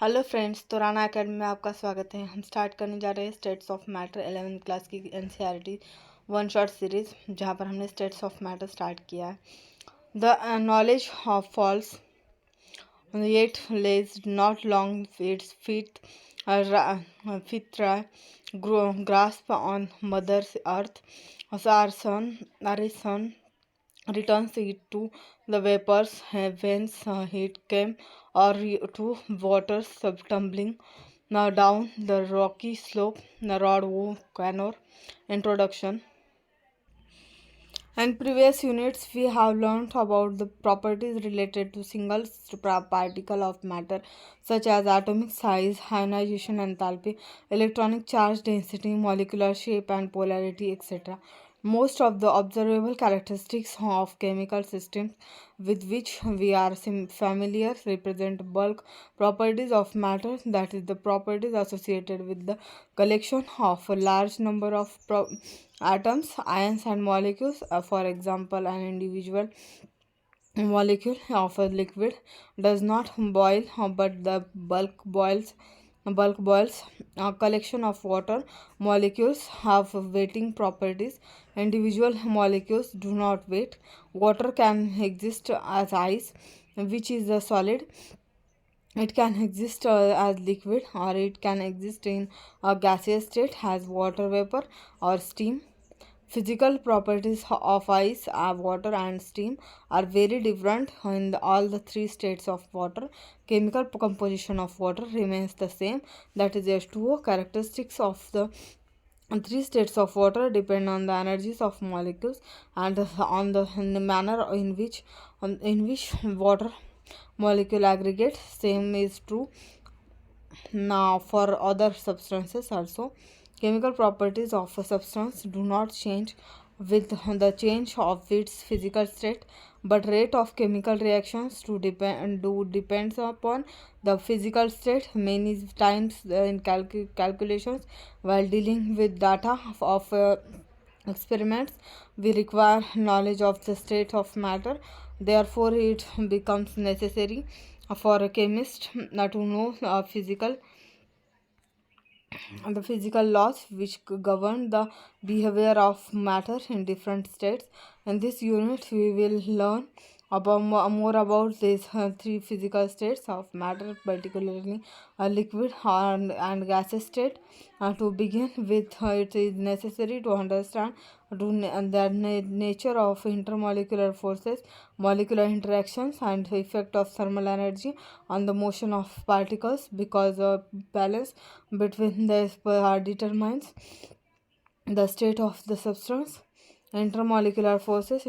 Hello friends, तो Rana academy में आपका स्वागत है। हम स्टार्ट करने जा रहे हैं states of matter 11th class की एनसीईआरटी वन शॉट सीरीज, जहां पर हमने स्टेट्स ऑफ मैटर स्टार्ट किया है। The knowledge of falls yet lays not long its feet grasp on mother's earth as our sun returns it to the vapors whence it came, or to waters tumbling now down the rocky slope. The Rod Canor introduction. In previous units, we have learned about the properties related to single particle of matter, such as atomic size, ionization enthalpy, electronic charge density, molecular shape and polarity, etc. Most of the observable characteristics of chemical systems with which we are familiar represent bulk properties of matter, that is, the properties associated with the collection of a large number of atoms, ions, and molecules. For example, an individual molecule of a liquid does not boil, but the bulk boils. A collection of water molecules have weighting properties. Individual molecules do not weight. Water can exist as ice, which is a solid. It can exist as liquid, or it can exist in a gaseous state as water vapor or steam. Physical properties of ice, water, and steam are very different in all the three states of water. Chemical composition of water remains the same, that is H2O. Characteristics of the three states of water depend on the energies of molecules and on the manner in which water molecule aggregate. Same is true now for other substances also. Chemical properties of a substance do not change with the change of its physical state, but rate of chemical reactions depends upon the physical state. Many times in calculations, while dealing with data of experiments, we require knowledge of the state of matter. Therefore, it becomes necessary for a chemist to know the physical laws which govern the behavior of matter in different states. In this unit, we will learn about more about these three physical states of matter, particularly a liquid and gaseous state. To begin with, it is necessary to understand the nature of intermolecular forces, molecular interactions, and the effect of thermal energy on the motion of particles, because a balance between these determines the state of the substance. Intermolecular forces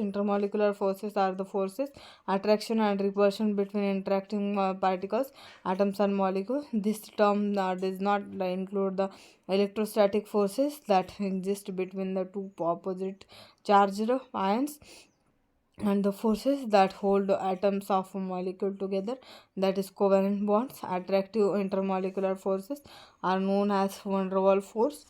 are the forces attraction and repulsion between interacting particles, atoms, and molecules. This term does not include the electrostatic forces that exist between the two opposite charged ions, and the forces that hold atoms of a molecule together, that is covalent bonds. Attractive intermolecular forces are known as van der Waals force.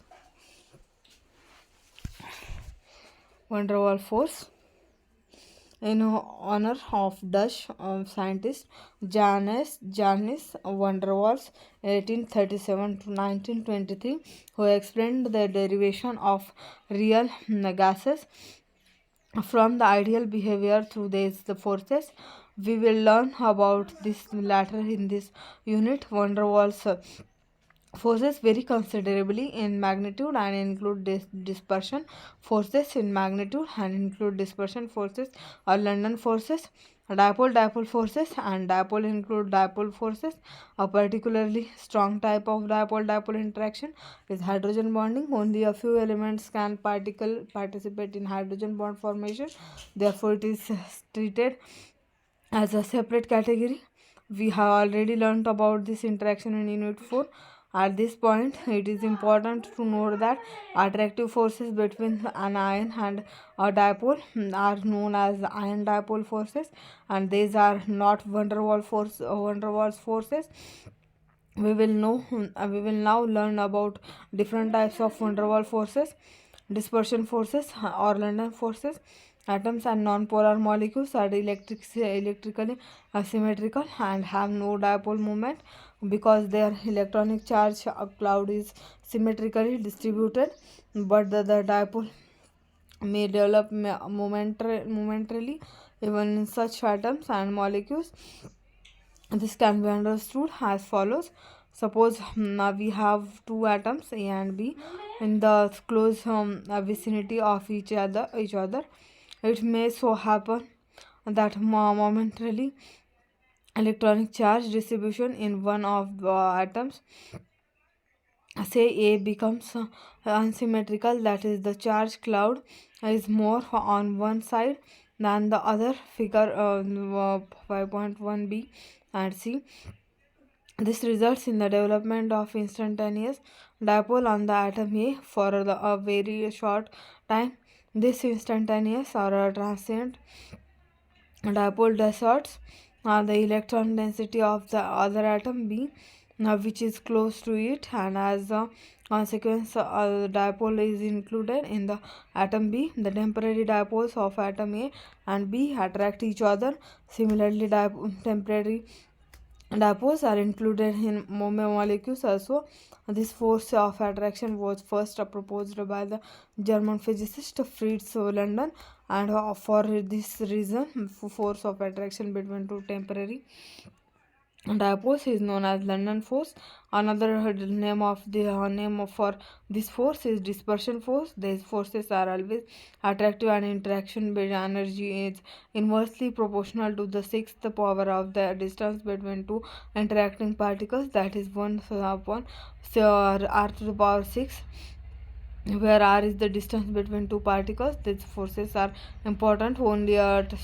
In honor of Dutch scientist Johannes van der Waals, 1837 to 1923, who explained the derivation of real gases from the ideal behavior through the forces. We will learn about this latter in this unit. Van der Waals forces vary considerably in magnitude and include dispersion forces in magnitude and include dispersion forces or London forces. Dipole forces and dipole include dipole forces. A particularly strong type of dipole interaction is hydrogen bonding. Only a few elements can participate in hydrogen bond formation. Therefore, it is treated as a separate category. We have already learned about this interaction in Unit 4. At this point, it is important to note that attractive forces between an ion and a dipole are known as ion dipole forces, and these are not van der Waals forces. We will now learn about different types of van der Waals forces. Dispersion forces or London forces. Atoms and nonpolar molecules are electrically asymmetrical and have no dipole moment because their electronic charge cloud is symmetrically distributed, but the dipole may develop momentarily even in such atoms and molecules. This can be understood as follows. Suppose now we have two atoms A and B in the close vicinity of each other. It may so happen that momentarily electronic charge distribution in one of the atoms, say A, becomes unsymmetrical, that is the charge cloud is more on one side than the other. Figure 5.1b and c. This results in the development of instantaneous dipole on the atom A for a very short time. This instantaneous or transient dipole deserts the electron density of the other atom B, which is close to it, and as a consequence, dipole is included in the atom B. The temporary dipoles of atom A and B attract each other. Similarly, temporary dipoles are included in molecules also. This force of attraction was first proposed by the German physicist Fritz London, and for this reason, force of attraction between two temporary dipoles is known as London force. Another name for this force is dispersion force. These forces are always attractive, and interaction energy is inversely proportional to the sixth power of the distance between two interacting particles, that is 1 upon r to the power 6, where r is the distance between two particles. These forces are important only at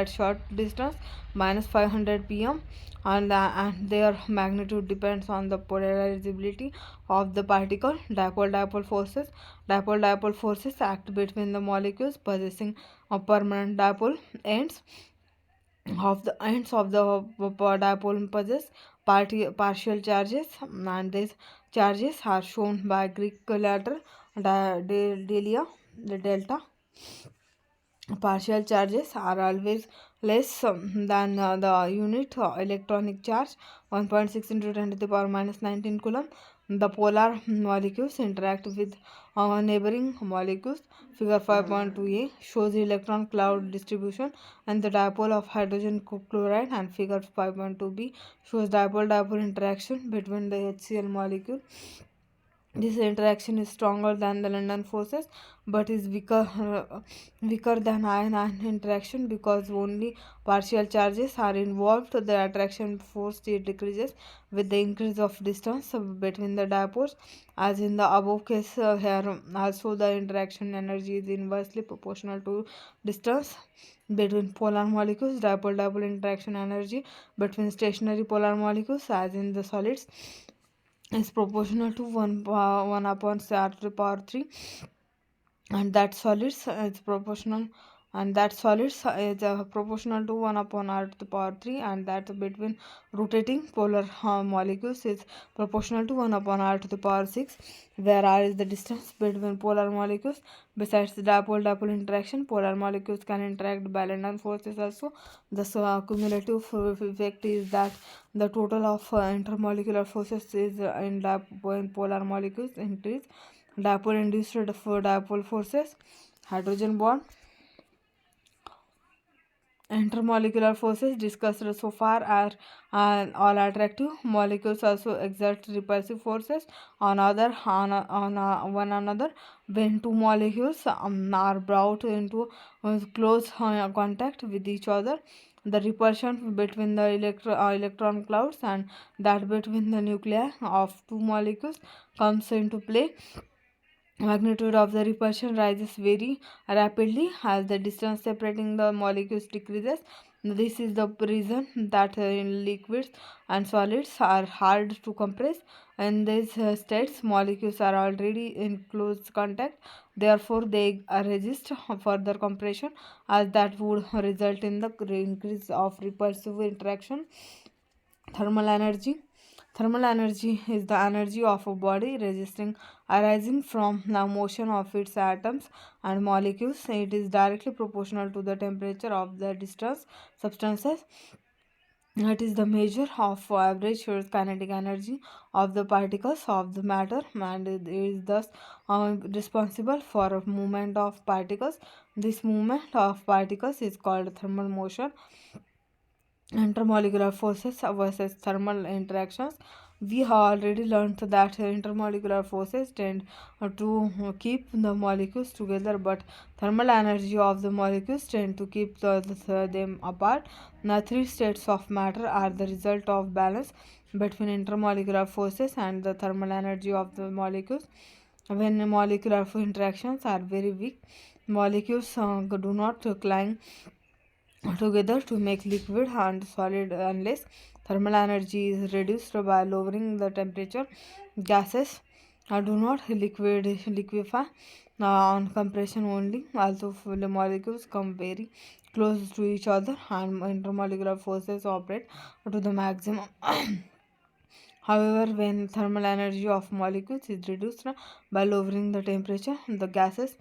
short distance, minus 500 pm, and their magnitude depends on the polarizability of the particle. Dipole-dipole forces act between the molecules possessing a permanent dipole ends. Of the dipole possess partial charges, and these charges are shown by Greek letter delia, the delta. Partial charges are always less than the unit electronic charge, 1.6 into 10 to the power minus 19 coulomb. The polar molecules interact with neighboring molecules. Figure 5.2a shows the electron cloud distribution and the dipole of hydrogen chloride, and figure 5.2b shows dipole-dipole interaction between the HCl molecule. This interaction is stronger than the London forces, but is weaker than ion-ion interaction because only partial charges are involved. The attraction force decreases with the increase of distance between the dipoles. As in the above case, here also the interaction energy is inversely proportional to distance between polar molecules. Dipole-dipole interaction energy between stationary polar molecules, as in the solids, is proportional to 1 upon r to the power 3, and that solids is proportional proportional to 1 upon r to the power 3, and that between rotating polar molecules is proportional to 1 upon r to the power 6, where r is the distance between polar molecules. Besides the dipole-dipole interaction, polar molecules can interact by London forces also. The cumulative effect is that the total of intermolecular forces is in polar molecules increase. Dipole induced dipole forces, hydrogen bond. Intermolecular forces discussed so far are all attractive. Molecules also exert repulsive forces on one another. When two molecules are brought into close contact with each other, the repulsion between the electron clouds and that between the nuclei of two molecules comes into play. Magnitude of the repulsion rises very rapidly as the distance separating the molecules decreases. This is the reason that in liquids and solids are hard to compress. In these states, molecules are already in close contact. Therefore, they resist further compression, as that would result in the increase of repulsive interaction. Thermal energy. Thermal energy is the energy of a body resisting arising from the motion of its atoms and molecules. It is directly proportional to the temperature of the distant substances. It is the measure of average kinetic energy of the particles of the matter, and it is thus responsible for a movement of particles. This movement of particles is called thermal motion. Intermolecular forces versus thermal interactions. We have already learned that intermolecular forces tend to keep the molecules together, but thermal energy of the molecules tend to keep them apart. Now, three states of matter are the result of balance between intermolecular forces and the thermal energy of the molecules. When molecular interactions are very weak, molecules do not cling together to make liquid and solid unless thermal energy is reduced by lowering the temperature. Gases do not liquefy on compression only, although the molecules come very close to each other and intermolecular forces operate to the maximum. However, when thermal energy of molecules is reduced by lowering the temperature, the gases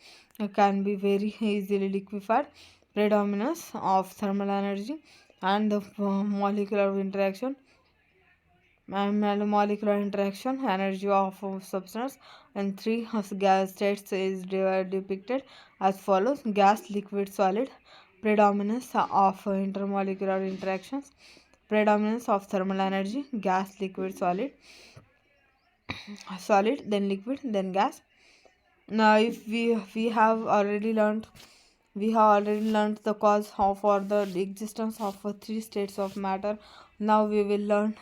can be very easily liquefied. Predominance of thermal energy and the molecular interaction and molecular interaction energy of a substance and three gas states is depicted as follows: gas, liquid, solid. Predominance of intermolecular interactions, predominance of thermal energy, gas, liquid, solid, then liquid, then gas. Now, if we have already learned, the cause for the existence of three states of matter. Now we will learn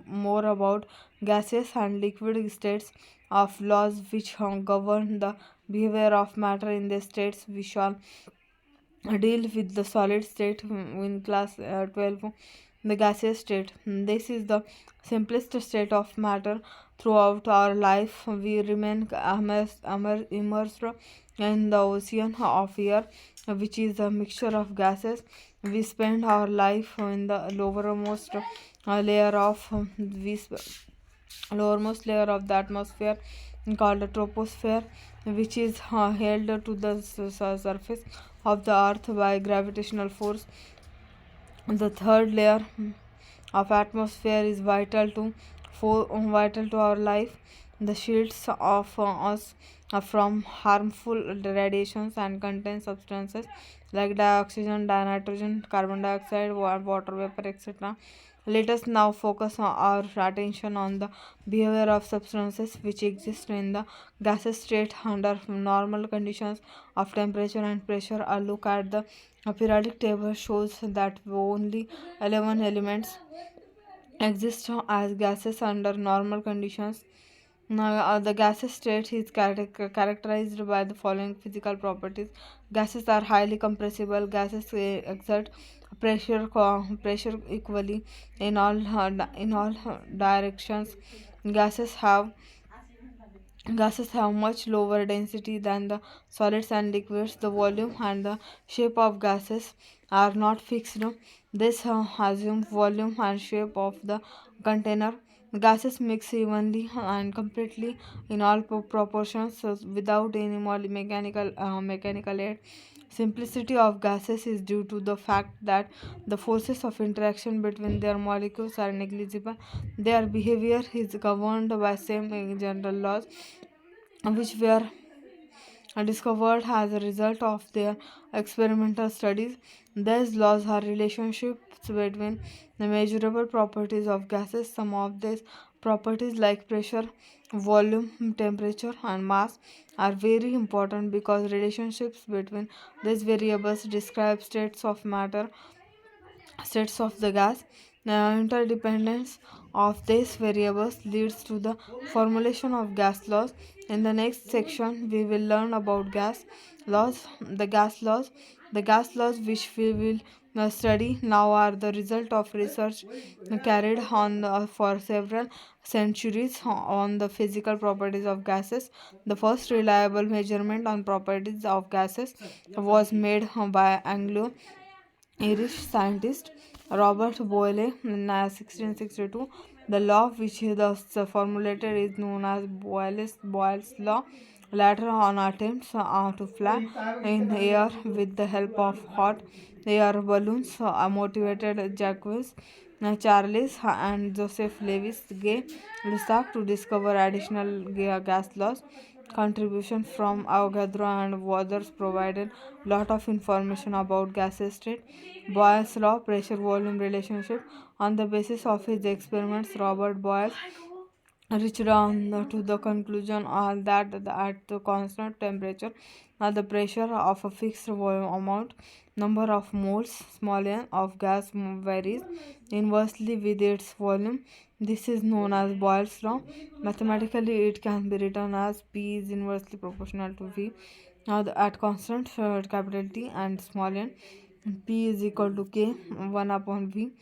more about gaseous and liquid states of laws which govern the behavior of matter in the states. We shall deal with the solid state in class 12, the gaseous state. This is the simplest state of matter. Throughout our life we remain immersed in the ocean of air, which is a mixture of gases. We spend our life in the layer of lowermost layer of the atmosphere called the troposphere, which is held to the surface of the earth by gravitational force. The third layer of atmosphere is vital to our life. The shields of us from harmful radiations and contain substances like dioxygen, nitrogen, carbon dioxide, water vapor, etc. Let us now focus our attention on the behavior of substances which exist in the gaseous state under normal conditions of temperature and pressure. A look at the periodic table shows that only 11 elements exist as gases under normal conditions. Now, the gaseous state is characterized by the following physical properties. Gases are highly compressible. Gases exert pressure equally in all directions. Gases have Gases have much lower density than the solids and liquids. The volume and the shape of gases are not fixed. This assumes volume and shape of the container. Gases mix evenly and completely in all proportions without any more mechanical aid. Simplicity of gases is due to the fact that the forces of interaction between their molecules are negligible. Their behavior is governed by same general laws which were discovered as a result of their experimental studies. These laws are relationships between the measurable properties of gases. Some of these properties, like pressure, volume, temperature, and mass, are very important because relationships between these variables describe states of the gas. The interdependence of these variables leads to the formulation of gas laws. In the next section, we will learn about gas laws, the gas laws. The gas laws which we will study now are the result of research carried on for several centuries on the physical properties of gases. The first reliable measurement on properties of gases was made by Anglo Irish scientist Robert Boyle in 1662. The law which he thus formulated is known as Boyle's law. Later on, attempts to fly in air with the help of hot air balloons motivated Jacques Charles and Joseph Lewis Gay Lussac to discover additional gas laws. Contribution from Avogadro and others provided lot of information about gases state. Boyle's law, pressure volume relationship. On the basis of his experiments, Robert Boyle reached on to the conclusion that at the constant temperature, the pressure of a fixed volume amount, number of moles small n of gas varies inversely with its volume. This is known as Boyle's law. Mathematically, it can be written as P is inversely proportional to V. At constant capital T and small n, P is equal to K 1 upon V,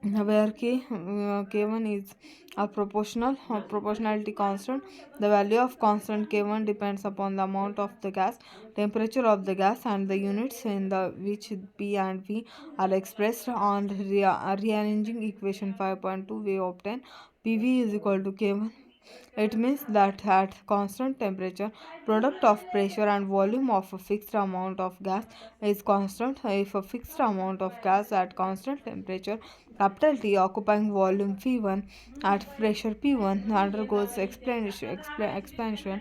where k1 is a proportionality constant. The value of constant k1 depends upon the amount of the gas, temperature of the gas, and the units in the which p and v are expressed. On rearranging equation 5.2, we obtain pv is equal to k1. It means that at constant temperature, product of pressure and volume of a fixed amount of gas is constant. If a fixed amount of gas at constant temperature, capital T, occupying volume V1 at pressure P1 undergoes expansion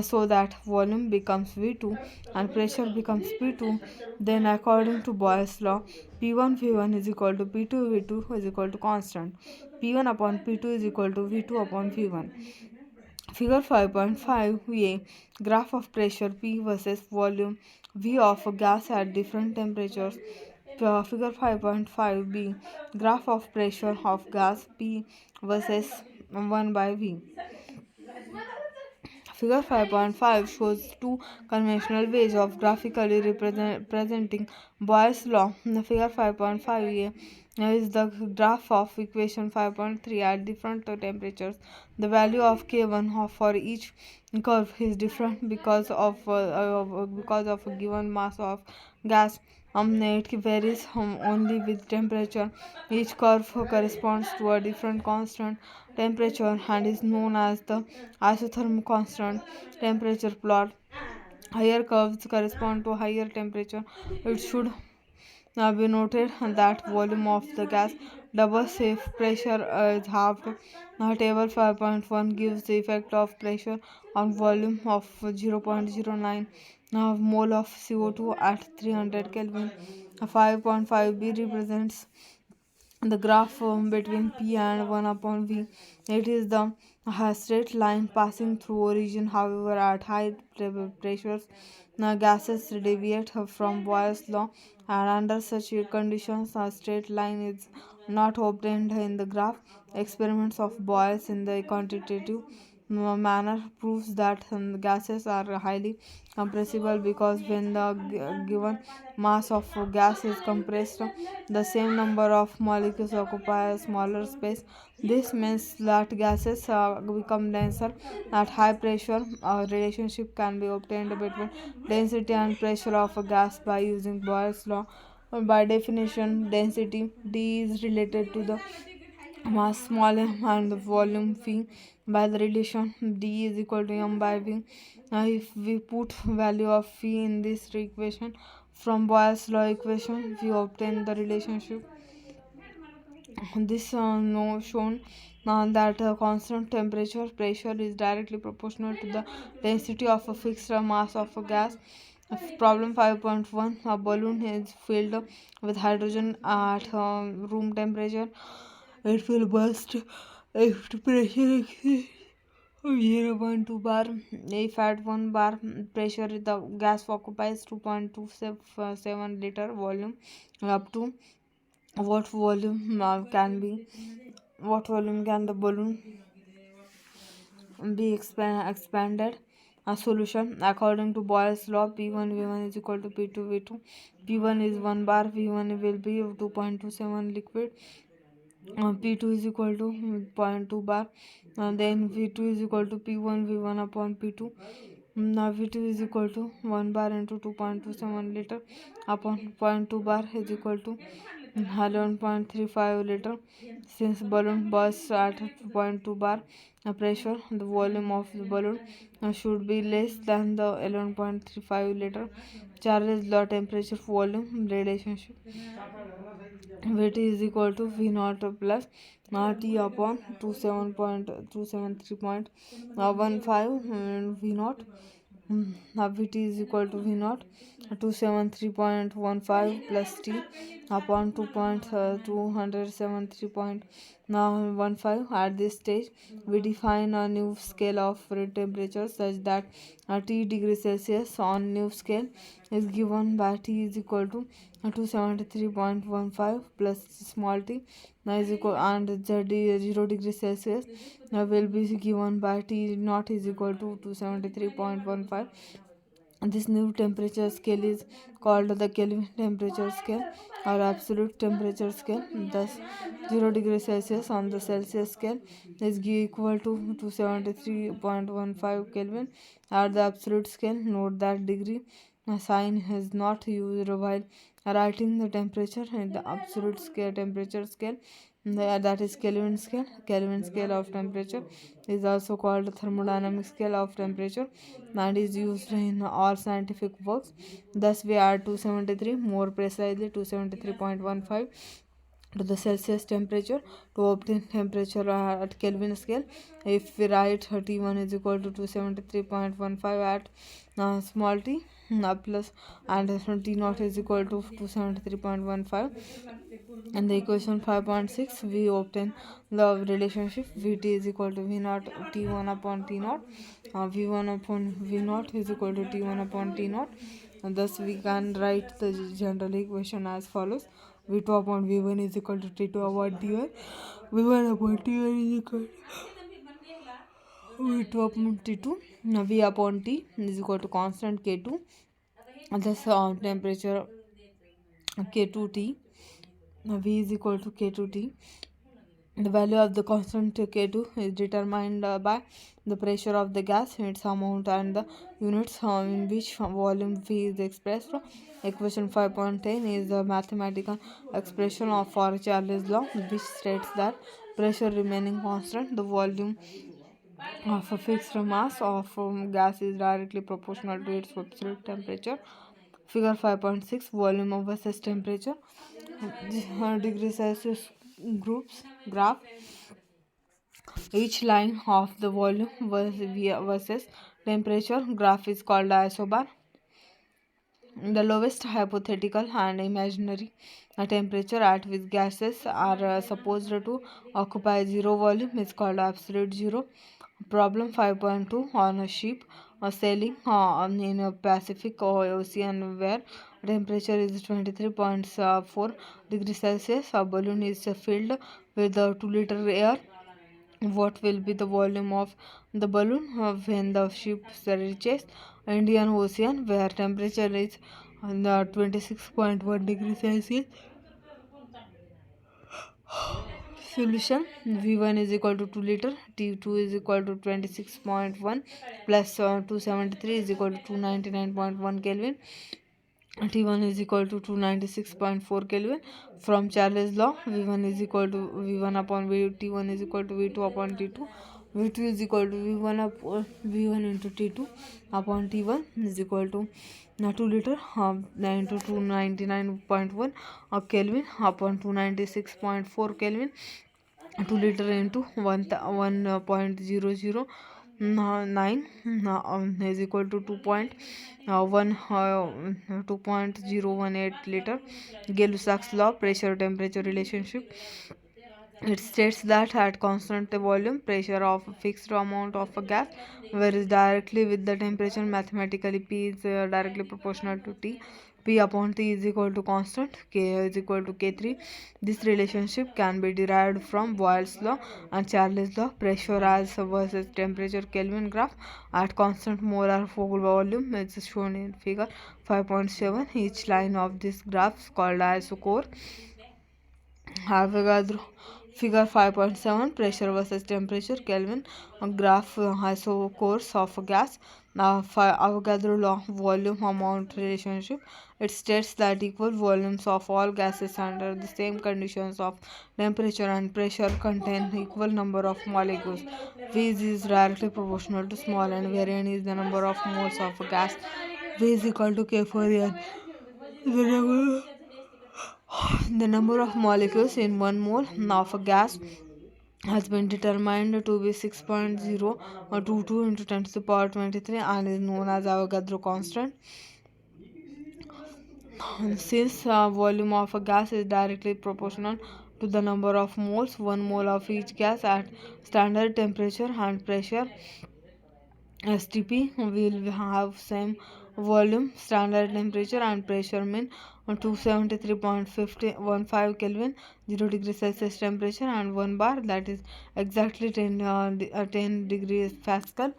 so that volume becomes V2 and pressure becomes P2, then according to Boyle's law, P1 V1 is equal to P2 V2 is equal to constant. P1 upon P2 is equal to V2 upon V1. Figure 5.5 a graph of pressure P versus volume V of a gas at different temperatures. Figure 5.5 b graph of pressure of gas P versus 1 by V. Figure 5.5 shows two conventional ways of graphically representing Boyle's law. The figure 5.5a is the graph of equation 5.3 at different temperatures. The value of K1 for each curve is different because of a given mass of gas. It varies only with temperature. Each curve corresponds to a different constant temperature and is known as the isothermal constant temperature plot. Higher curves correspond to higher temperature. It should be noted that volume of the gas doubles if pressure is halved. Table 5.1 gives the effect of pressure on volume of 0.09 mole of CO2 at 300 Kelvin. 5.5b represents the graph between P and 1 upon V. It is the straight line passing through origin. However, at high pressures, gases deviate from Boyle's law, and under such conditions, a straight line is not obtained in the graph. Experiments of Boyle's in the quantitative manner proves that gases are highly compressible because when the given mass of gas is compressed, the same number of molecules occupy a smaller space. This means that gases become denser at high pressure. A relationship can be obtained between density and pressure of a gas by using Boyle's law. By definition, density D is related to the mass small m and the volume V by the relation D is equal to m by V. If we put value of V in this equation from Boyle's law equation, we obtain the relationship. This no shown that constant temperature pressure is directly proportional to the density of a fixed mass of a gas. Problem 5.1, a balloon is filled with hydrogen at room temperature. It will burst if the pressure exceeds 0.2 bar. If at 1 bar pressure the gas occupies 2.27 liter volume, up to what volume can the balloon be expanded? A solution according to Boyle's law, P1 V1 is equal to P2 V2. P1 is 1 bar, V1 will be 2.27 liquid. P2 is equal to 0.2 bar, then V2 is equal to P1 V1 upon P2. Now V2 is equal to 1 bar into 2.27 liter upon 0.2 bar is equal to 11.35 liter. Since balloon bursts at 2.2 bar pressure, the volume of the balloon should be less than the 11.35 liter. Charles law temperature volume relationship. Vt is equal to V naught plus T upon 27.273.15 and V naught. Now Vt is equal to V naught 273.15 plus T upon 273.15. At this stage, we define a new scale of temperature such that T degrees Celsius on new scale is given by T is equal to 273.15 plus small t is equal, and Z 0 degrees Celsius will be given by T naught is equal to 273.15. This new temperature scale is called the Kelvin temperature scale or absolute temperature scale. Thus, 0 degrees Celsius on the Celsius scale is equal to 273.15 Kelvin. At the absolute scale, note that degree sign is not used while writing the temperature in the absolute scale temperature scale. That is Kelvin scale. Kelvin scale of temperature is also called thermodynamic scale of temperature and is used in all scientific works. Thus, we add 273, more precisely 273.15 to the Celsius temperature to obtain temperature at Kelvin scale. If we write T1 is equal to 273.15 at small t plus and T naught is equal to 273.15. In the equation 5.6, we obtain the relationship Vt is equal to V naught T1 upon T naught. V1 upon V naught is equal to T1 upon T naught. And thus, we can write the general equation as follows: V2 upon V1 is equal to T2 upon T1. V1 upon T1 is equal to V2 upon T2. Now, V upon T is equal to constant K2. And thus, temperature K2T. Now, V is equal to K2T. The value of the constant K2 is determined by the pressure of the gas, its amount, and the units in which volume V is expressed. Equation 5.10 is a mathematical expression of for Charles' law, which states that pressure remaining constant, the volume of a fixed mass of gas is directly proportional to its absolute temperature. Figure 5.6, volume versus temperature. Degrees Celsius groups graph. Each line of the volume versus temperature graph is called isobar. The lowest hypothetical and imaginary temperature at which gases are supposed to occupy zero volume is called absolute zero. Problem 5.2, on a ship sailing in a Pacific Ocean where temperature is 23.4 degrees Celsius. A balloon is filled with 2 liter air. What will be the volume of the balloon when the ship reaches Indian Ocean where temperature is 26.1 degrees Celsius? Solution: V1 is equal to 2 liter, T2 is equal to 26.1 plus 273 is equal to 299.1 Kelvin, T1 is equal to 296.4 Kelvin. From Charles' law, V1 is equal to V1 upon V, T1 is equal to V2 upon T2. V2 is equal to V1 upon V1 into T2 upon T1 is equal to 2 liter into 299.1 Kelvin upon 296.4 Kelvin. 2 liter into 1.0009 is equal to 2.018 liter. Gay-Lussac's law, pressure temperature relationship. It states that at constant volume, pressure of a fixed amount of a gas varies directly with the temperature. Mathematically, P is directly proportional to T. P upon T is equal to constant, K is equal to K3. This relationship can be derived from Boyle's law and Charles' law. Pressure as versus temperature Kelvin graph at constant molar volume is shown in figure 5.7. Each line of this graph is called as core. Avogadro Figure 5.7, pressure versus temperature, Kelvin. Graph isocores of a gas. Now, Avogadro law, volume amount relationship. It states that equal volumes of all gases under the same conditions of temperature and pressure contain equal number of molecules. V is directly proportional to small and where n is the number of moles of a gas. V is equal to K for n. The number of molecules in 1 mole of a gas has been determined to be 6.022 into 10 to the power 23 and is known as Avogadro constant. Since volume of a gas is directly proportional to the number of moles, 1 mole of each gas at standard temperature and pressure STP will have same volume, standard temperature and pressure mean 273.15 Kelvin, 0 degrees Celsius temperature and 1 bar, that is exactly 10 degrees Pascal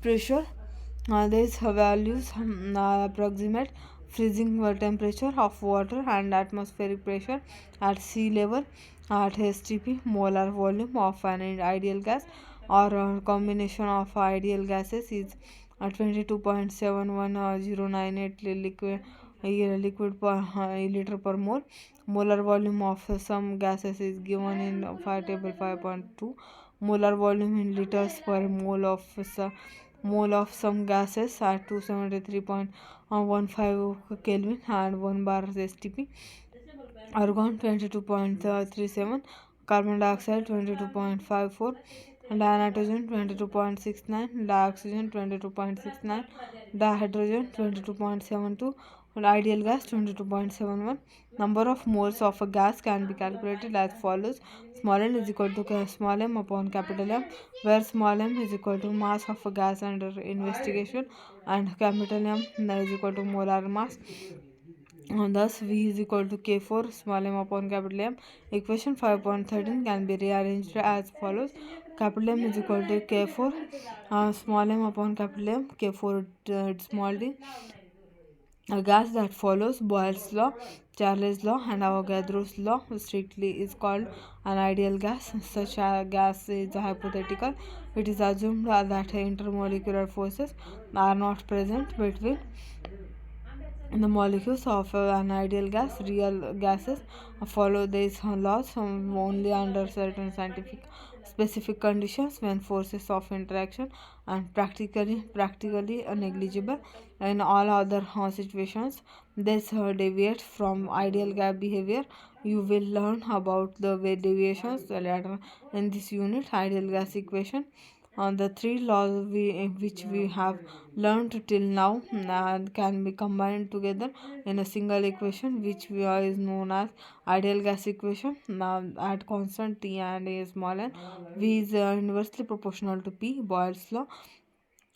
pressure. These values approximate freezing temperature of water and atmospheric pressure at sea level at STP, molar volume of an ideal gas or a combination of ideal gases is 22.71098 liquid per liter per mole. Molar volume of some gases is given in table 5.2. Molar volume in liters per mole of some gases at 273.15 Kelvin and 1 bar STP. Argon 22.37, carbon dioxide 22.54, dinitrogen 22.69, dioxygen 22.69, dihydrogen 22.72, and ideal gas 22.71. Number of moles of a gas can be calculated as follows. Small n is equal to small m upon capital M, where small m is equal to mass of a gas under investigation and capital M is equal to molar mass. Thus, V is equal to K4 small m upon capital M. Equation 5.13 can be rearranged as follows. Capital M is equal to K4 small m upon capital M, K4 small d. A gas that follows Boyle's law, Charles' law, and Avogadro's law strictly is called an ideal gas. Such a gas is hypothetical. It is assumed that intermolecular forces are not present between the molecules of an ideal gas. Real gases follow these laws only under certain scientific specific conditions when forces of interaction and practically negligible. In all other situations, this deviates from ideal gas behavior. You will learn about the deviations later in this unit. Ideal gas equation. The three laws which we have learned till now can be combined together in a single equation which is known as ideal gas equation. Now, at constant T and A small n, V is inversely proportional to P, Boyle's law.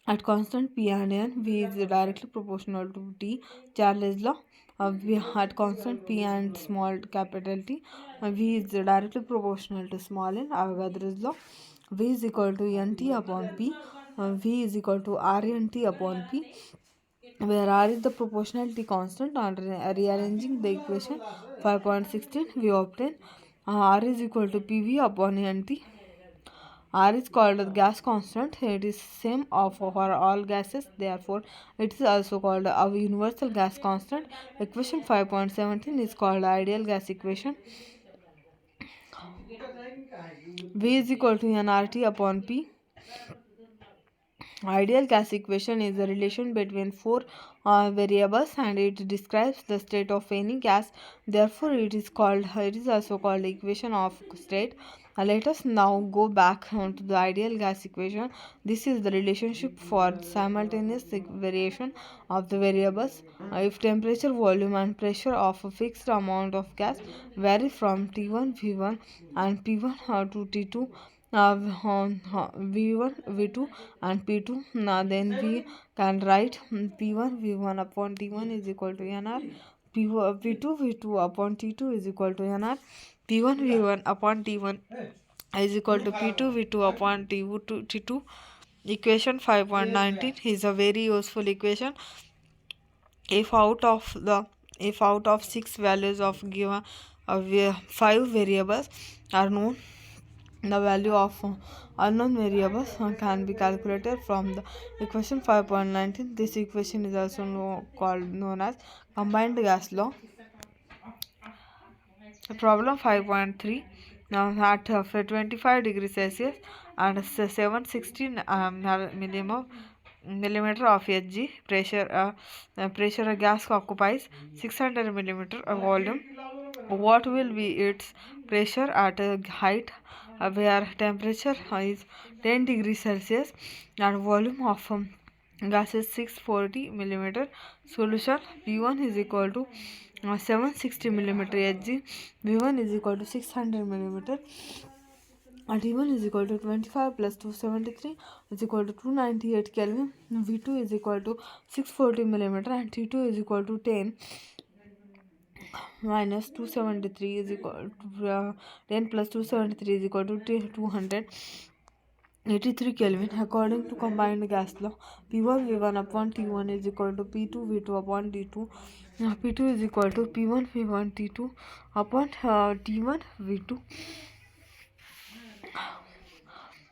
At constant P and N, V is directly proportional to T, Charles' law. At constant P and small capital T, V is directly proportional to small n, Avogadro's law. V is equal to NT upon P. V is equal to RNT upon P, where R is the proportionality constant. On rearranging the equation 5.16, we obtain R is equal to PV upon NT. R is called the gas constant. It is same for all gases. Therefore, it is also called a universal gas constant. Equation 5.17 is called ideal gas equation. V is equal to nRT upon P. Ideal gas equation is a relation between four variables and it describes the state of any gas. Therefore, it is also called equation of state. Let us now go back to the ideal gas equation. This is the relationship for simultaneous variation of the variables. If temperature, volume and pressure of a fixed amount of gas vary from T1, V1 and P1 to T2, V1, V2 and P2, then we can write P1, V1 upon T1 is equal to NR, P2, V2 upon T2 is equal to NR, P1, V1 upon T1 is equal to P2, V2 upon T2. Equation 5.19 is a very useful equation. If out of 6 values of given 5 variables are known. The value of unknown variables can be calculated from the equation 5.19. This equation is also known as combined gas law. Problem 5.3. Now at 25 degrees Celsius and 716 millimeter of Hg pressure, a gas occupies 600 millimeter volume. What will be its pressure at a height where temperature is 10 degrees Celsius and volume of gas is 640 millimeter? Solution: P1 is equal to 760 millimeter Hg, V1 is equal to 600 millimeter, and T1 is equal to 25 plus 273 is equal to 298 Kelvin. V2 is equal to 640 millimeter, and T2 is equal to 10 minus 273 is equal to 10 plus 273 is equal to 283 Kelvin. According to combined gas law, P1 V1 upon T1 is equal to P2 V2 upon T2. P2 is equal to P1 V1 T2 upon T1 V2.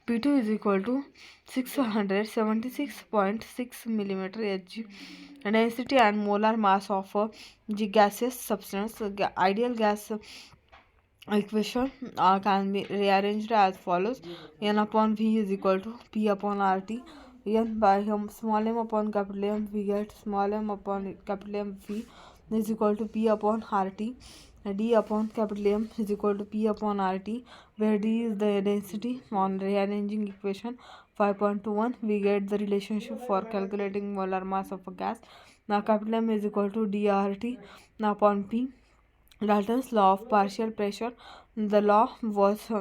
P2 is equal to 676.6 millimeter Hg. Density and molar mass of the gaseous substance. Ideal gas equation can be rearranged as follows: N upon V is equal to P upon RT. N by small m upon capital M, we get small m upon capital M V is equal to P upon RT. D upon capital M is equal to P upon RT, where D is the density. On rearranging equation 5.21, we get the relationship for calculating molar mass of a gas. Now capital M is equal to DRT upon P. Dalton's law of partial pressure. The law was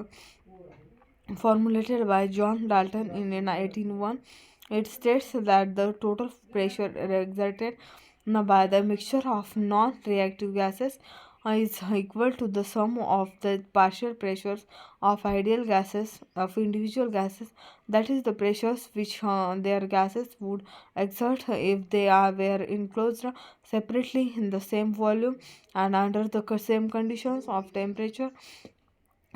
formulated by John Dalton in 1801. It states that the total pressure exerted by the mixture of non-reactive gases is equal to the sum of the partial pressures of ideal gases of individual gases, that is the pressures which their gases would exert if they were enclosed separately in the same volume and under the same conditions of temperature.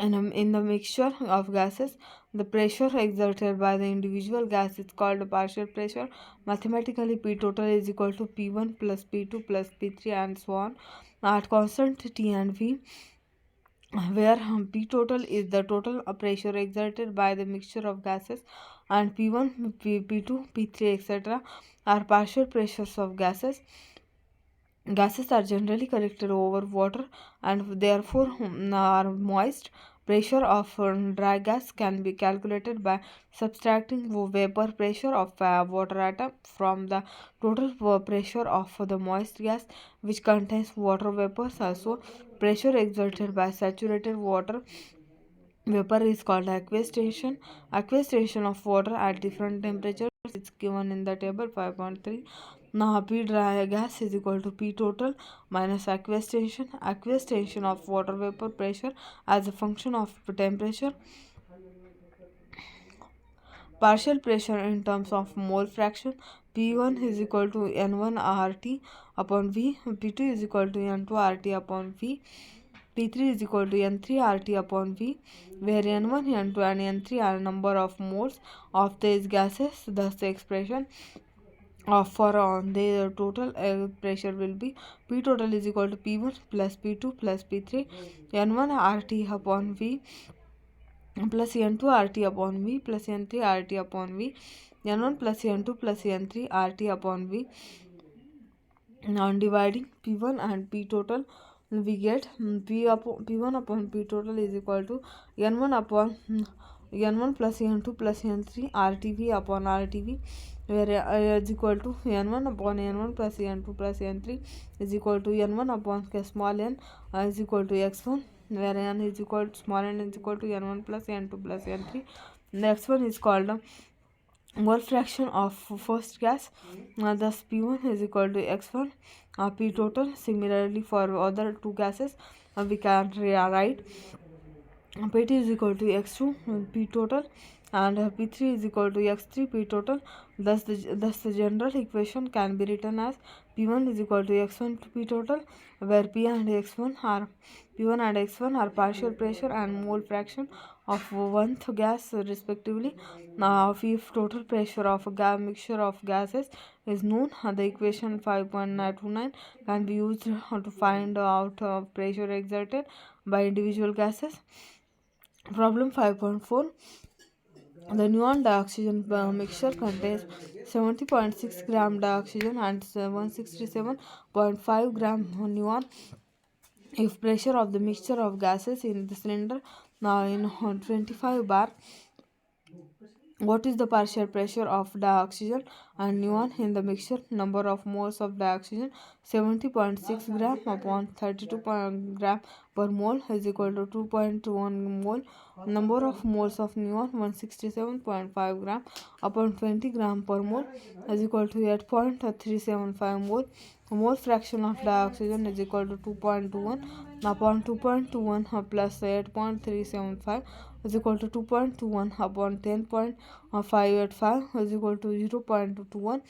And in the mixture of gases, the pressure exerted by the individual gas is called partial pressure. Mathematically, P total is equal to P1 plus P2 plus P3 and so on at constant T and V, where P total is the total pressure exerted by the mixture of gases, and P1, P2, P3, etc. are partial pressures of gases. Gases are generally collected over water and therefore are moist. Pressure of dry gas can be calculated by subtracting vapor pressure of water atom from the total pressure of the moist gas, which contains water vapors. Also, pressure exerted by saturated water vapor is called aqueous tension. Aqueous tension of water at different temperatures is given in the table 5.3. Now P dry gas is equal to P total minus aqueous tension. Aqueous tension of water vapor pressure as a function of temperature. Partial pressure in terms of mole fraction. P1 is equal to N1 RT upon V. P2 is equal to N2 RT upon V. P3 is equal to N3 RT upon V, where N1, N2 and N3 are number of moles of these gases. Thus the expression for the total pressure will be P total is equal to P1 plus P2 plus P3 N1 RT upon V plus N2 RT upon V plus N3 RT upon V N1 plus N2 plus N3 RT upon V. Now dividing P1 and P total, we get P1 upon P total is equal to N1 upon N1 plus N2 plus N3 RTV upon RTV, where is equal to N1 upon N1 plus N2 plus N3 is equal to N1 upon small n is equal to X1, where n is equal to small n is equal to N1 plus N2 plus N3. The X1 is called mole fraction of first gas. Thus P1 is equal to X1 P total. Similarly, for other two gases, we can write P2 is equal to X2 P total and P3 is equal to x3 P total. Thus the general equation can be written as P1 is equal to x1 to P total, where P1 and x1 are partial pressure and mole fraction of one gas respectively. Now, if total pressure of a mixture of gases is known, the equation 5.29 can be used to find out pressure exerted by individual gases. Problem 5.4. The neon dioxygen mixture contains 70.6 gram dioxygen and 167.5 gram neon. If pressure of the mixture of gases in the cylinder now in 25 bar, what is the partial pressure of dioxygen and neon in the mixture? Number of moles of dioxygen 70.6 gram upon 32 gram per mole is equal to 2.1 mole. Number of moles of neon 167.5 gram upon 20 gram per mole is equal to 8.375 mole. Mole fraction of dioxygen is equal to 2.21 upon 2.21 plus 8.375 is equal to 2.21 upon 10.585 is equal to 0.21.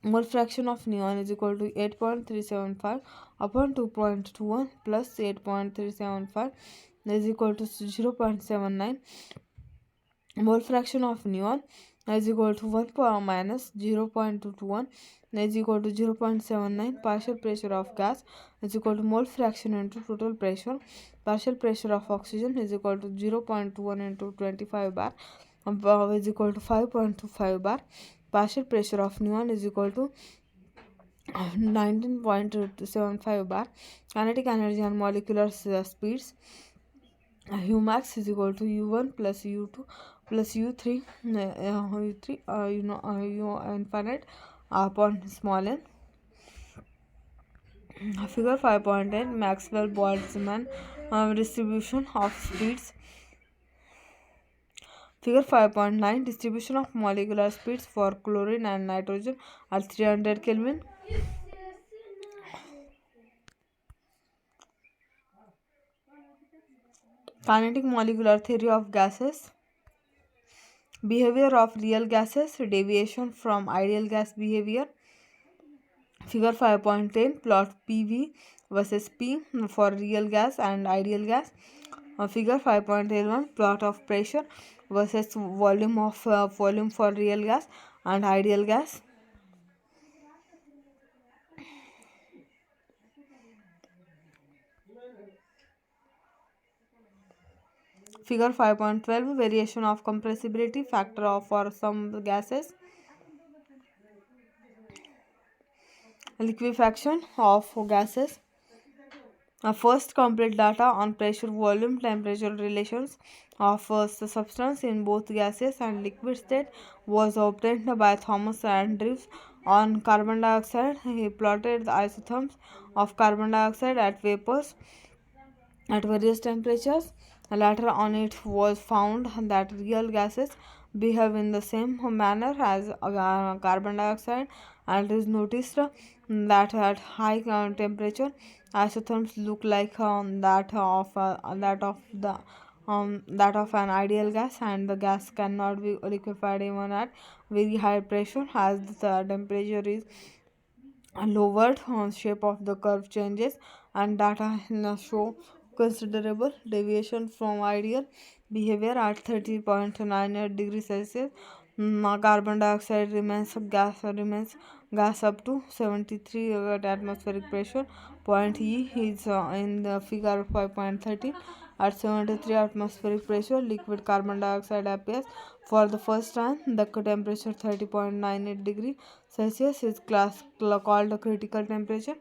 Mole fraction of neon is equal to 8.375 upon 2.21 plus 8.375 is equal to 0.79. Mole fraction of neon is equal to 1 minus 0.21 is equal to 0.79. Partial pressure of gas is equal to mole fraction into total pressure. Partial pressure of oxygen is equal to 0.1 into 25 bar is equal to 5.25 bar. Partial pressure of neon is equal to 19.75 bar. Kinetic energy and molecular speeds. Umax is equal to U1 plus U2 plus U3 U infinite upon small n. Figure 5.8 Maxwell Boltzmann distribution of speeds. Figure 5.9 distribution of molecular speeds for chlorine and nitrogen at 300 Kelvin. Kinetic molecular theory of gases. Behavior of real gases, deviation from ideal gas behavior. Figure 5.10 plot PV versus P for real gas and ideal gas. Figure 5.11 plot of pressure versus volume of volume for real gas and ideal gas. Figure 5.12 variation of compressibility factor of for some gases. Liquefaction of gases. First complete data on pressure volume temperature relations of the substance in both gaseous and liquid state was obtained by Thomas Andrews on carbon dioxide. He plotted the isotherms of carbon dioxide at vapors at various temperatures. Later on, it was found that real gases behave in the same manner as carbon dioxide, and it is noticed that at high temperature, isotherms look like that of an ideal gas, and the gas cannot be liquefied even at very high pressure as the temperature is lowered. Shape of the curve changes, and data show considerable deviation from ideal behavior at 30.98 degrees Celsius. Carbon dioxide remains gas up to 73 at atmospheric pressure. Point E is in the figure 5.13. At 73 atmospheric pressure, liquid carbon dioxide appears for the first time. The temperature 30.98 degree Celsius is called critical temperature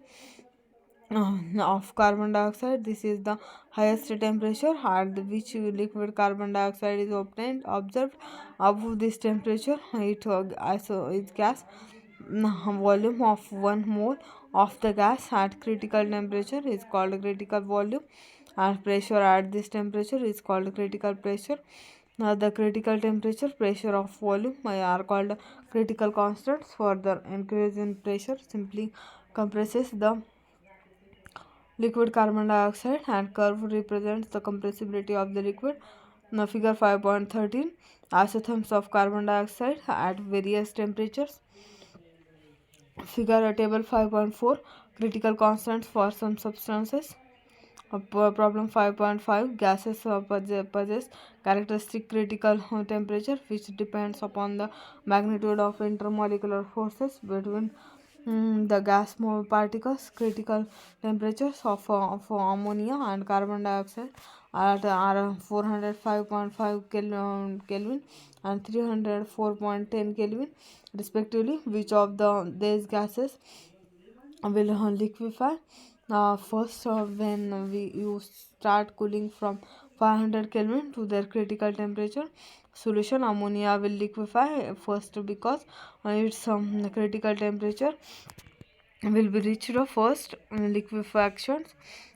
of carbon dioxide. This is the highest temperature at which liquid carbon dioxide is observed. Above this temperature, it gas. Volume of 1 mole of the gas at critical temperature is called critical volume, and pressure at this temperature is called critical pressure. The critical temperature, pressure of volume are called critical constants. Further increase in pressure simply compresses the liquid carbon dioxide, and curve represents the compressibility of the liquid. Now figure 5.13, isotherms of carbon dioxide at various temperatures. Figure table 5.4, critical constants for some substances. Problem 5.5, gases possess characteristic critical temperature which depends upon the magnitude of intermolecular forces between the gas particles. Critical temperatures of ammonia and carbon dioxide are 405.5 Kelvin and 304.10 Kelvin respectively. Which of these gases will liquefy first when you start cooling from 500 Kelvin to their critical temperature? Solution: ammonia will liquefy first because its critical temperature will be reached first. Liquefaction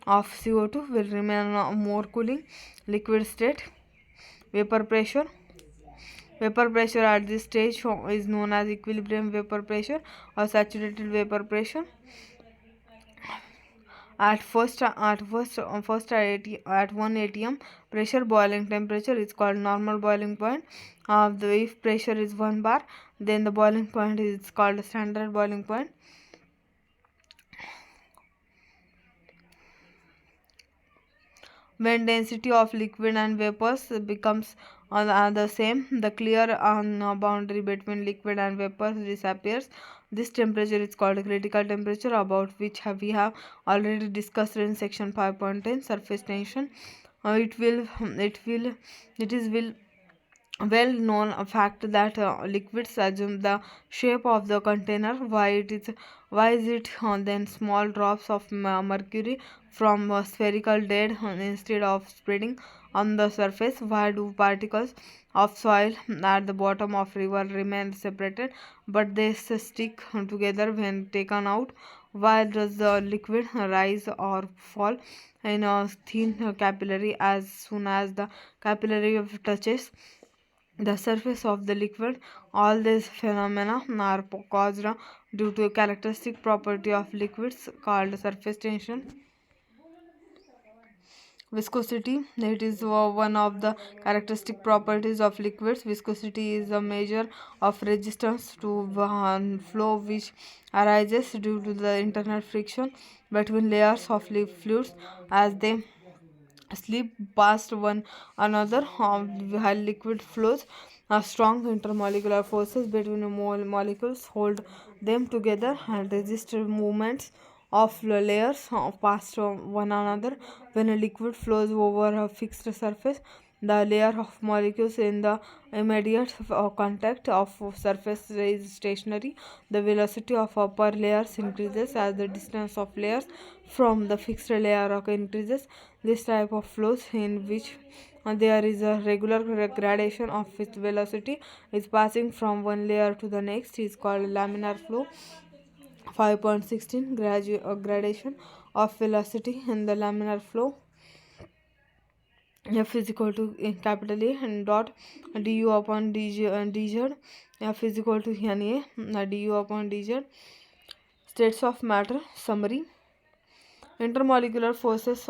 of CO2 will remain more cooling liquid state. Vapor pressure. Vapor pressure at this stage is known as equilibrium vapor pressure or saturated vapor pressure. At 1 atm pressure, boiling temperature is called normal boiling point. If pressure is 1 bar, then the boiling point is called standard boiling point. When density of liquid and vapors becomes the same, the clear boundary between liquid and vapors disappears. This temperature is called critical temperature, about which we have already discussed in section 5.10, surface tension. It is well known fact that liquids assume the shape of the container. Why is it then small drops of mercury from spherical dead instead of spreading on the surface? Why do particles of soil at the bottom of river remain separated but they stick together when taken out? Why does the liquid rise or fall in a thin capillary as soon as the capillary touches the surface of the liquid? All these phenomena are caused due to a characteristic property of liquids called surface tension. Viscosity, it is one of the characteristic properties of liquids. Viscosity is a measure of resistance to flow which arises due to the internal friction between layers of fluids as they slip past one another. While liquid flows, strong intermolecular forces between the molecules hold them together and resist movements of the layers past one another. When a liquid flows over a fixed surface, the layer of molecules in the immediate contact of surface is stationary. The velocity of upper layers increases as the distance of layers from the fixed layer increases. This type of flows, in which there is a regular gradation of its velocity is passing from one layer to the next, is called laminar flow. 5.16, gradation of velocity in the laminar flow. F is equal to capital A and dot du upon dz. F is equal to Na du upon dz. States of matter summary. Intermolecular forces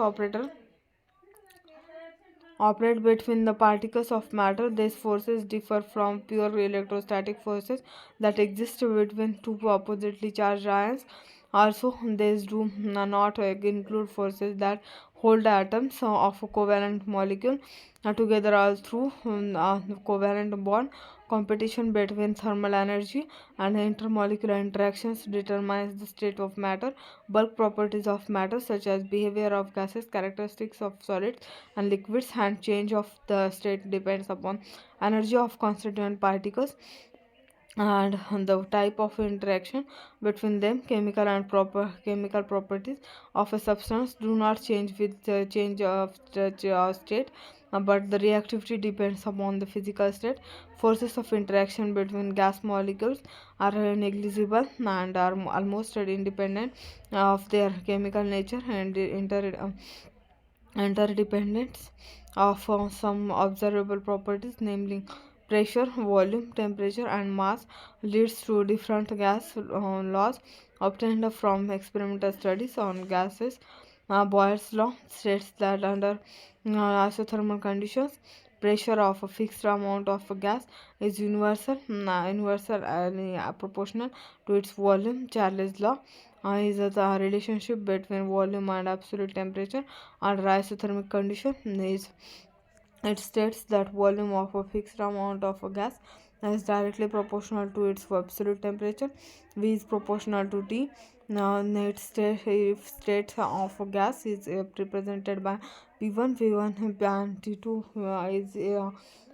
operate between the particles of matter. These forces differ from pure electrostatic forces that exist between two oppositely charged ions. Also, these do not include forces that hold atoms of a covalent molecule together all through covalent bond. Competition between thermal energy and intermolecular interactions determines the state of matter. Bulk properties of matter, such as behavior of gases, characteristics of solids and liquids, and change of the state, depends upon energy of constituent particles and the type of interaction between them. Chemical properties of a substance do not change with the change of state, but the reactivity depends upon the physical state. Forces of interaction between gas molecules are negligible and are almost independent of their chemical nature and interdependence of some observable properties, namely pressure, volume, temperature, and mass, leads to different gas laws obtained from experimental studies on gases. Boyle's law states that under isothermal conditions, pressure of a fixed amount of a gas is universal and proportional to its volume. Charles' law is the relationship between volume and absolute temperature under isothermic condition. It states that volume of a fixed amount of a gas is directly proportional to its absolute temperature. V is proportional to T. Now, net state if state of a gas is represented by P1, V1, and T2 is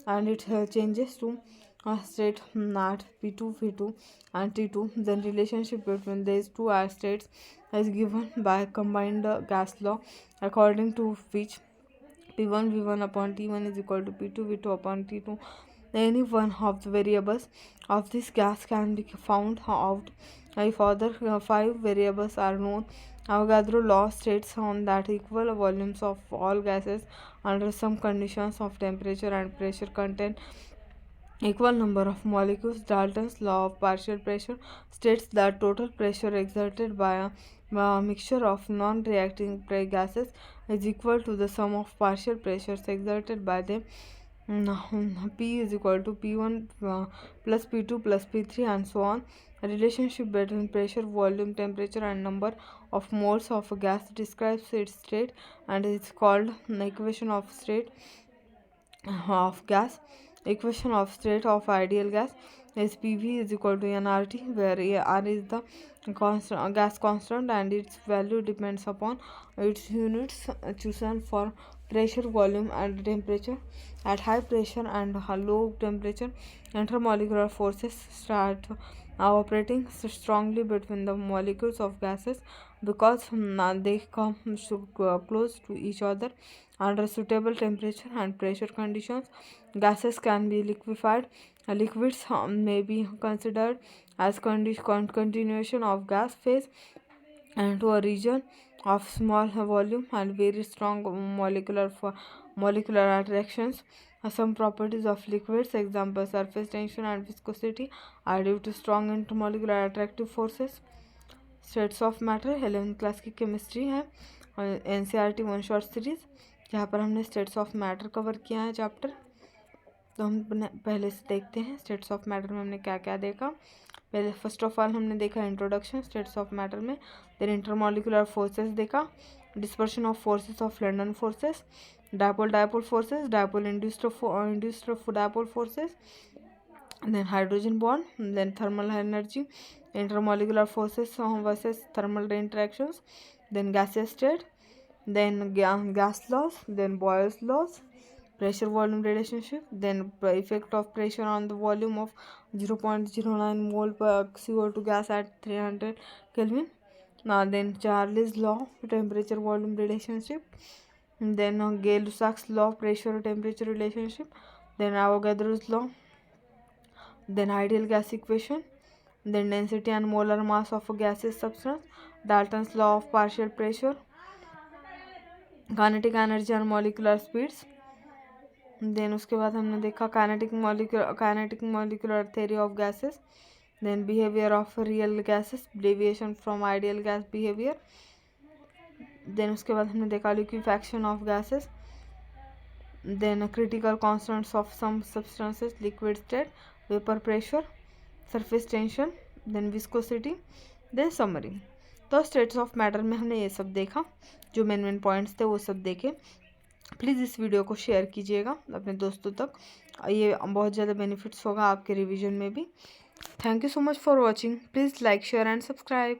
and it changes to state at P2, V2, and T2. Then relationship between these two states is given by combined gas law, according to which P1 V1 upon T1 is equal to P2 V2 upon T2. Any one of the variables of this gas can be found out if other five variables are known. Avogadro law states on that equal volumes of all gases under some conditions of temperature and pressure contain equal number of molecules. Dalton's law of partial pressure states that total pressure exerted by a mixture of non-reacting gases is equal to the sum of partial pressures exerted by them. P is equal to P1 plus P2 plus P3 and so on. A relationship between pressure, volume, temperature and number of moles of a gas describes its state and is called the equation of state of gas. Equation of state of ideal gas is PV is equal to nRT, where R is the gas constant and its value depends upon its units chosen for pressure, volume and temperature. At high pressure and low temperature, intermolecular forces start operating strongly between the molecules of gases because they come close to each other. Under suitable temperature and pressure conditions, gases can be liquefied. Liquids may be considered as continuation of gas phase and to a region of small volume and very strong molecular attractions. Some properties of liquids, example surface tension and viscosity, are due to strong intermolecular attractive forces. States of matter 11th class की chemistry है और NCERT one short series, जहाँ पर हमने states of matter cover किया है chapter. तो हम पहले से देखते हैं स्टेट्स ऑफ मैटर में हमने क्या क्या देखा। पहले फर्स्ट ऑफ ऑल हमने देखा इंट्रोडक्शन स्टेट्स ऑफ मैटर में, देन इंटरमॉलिकुलर फोर्सेस देखा, dispersion of forces of London forces, dipole forces, dipole induced dipole forces, then hydrogen bond, then thermal energy, intermolecular forces versus thermal interactions, then gaseous state, then gas laws, then Boyle's laws, pressure volume relationship, then effect of pressure on the volume of 0.09 mole per CO2 gas at 300 Kelvin. Then Charles' law, temperature volume relationship, then Gay-Lussac's law, pressure temperature relationship, then Avogadro's law, then ideal gas equation, then density and molar mass of a gaseous substance, Dalton's law of partial pressure, kinetic energy and molecular speeds. then उसके बाद हमने देखा kinetic molecular theory of gases, then behavior of real gases, deviation from ideal gas behavior. then उसके बाद हमने देखा liquefaction of gases, then critical constants of some substances, liquid state, vapor pressure, surface tension, then viscosity, then summary. तो states of matter में हमने ये सब देखा, जो मेन पॉइंट्स थे वो सब देखे। प्लीज़ इस वीडियो को शेयर कीजिएगा अपने दोस्तों तक, ये बहुत ज़्यादा बेनिफिट्स होगा आपके रिवीजन में भी। Thank you so much for watching. Please like share and subscribe.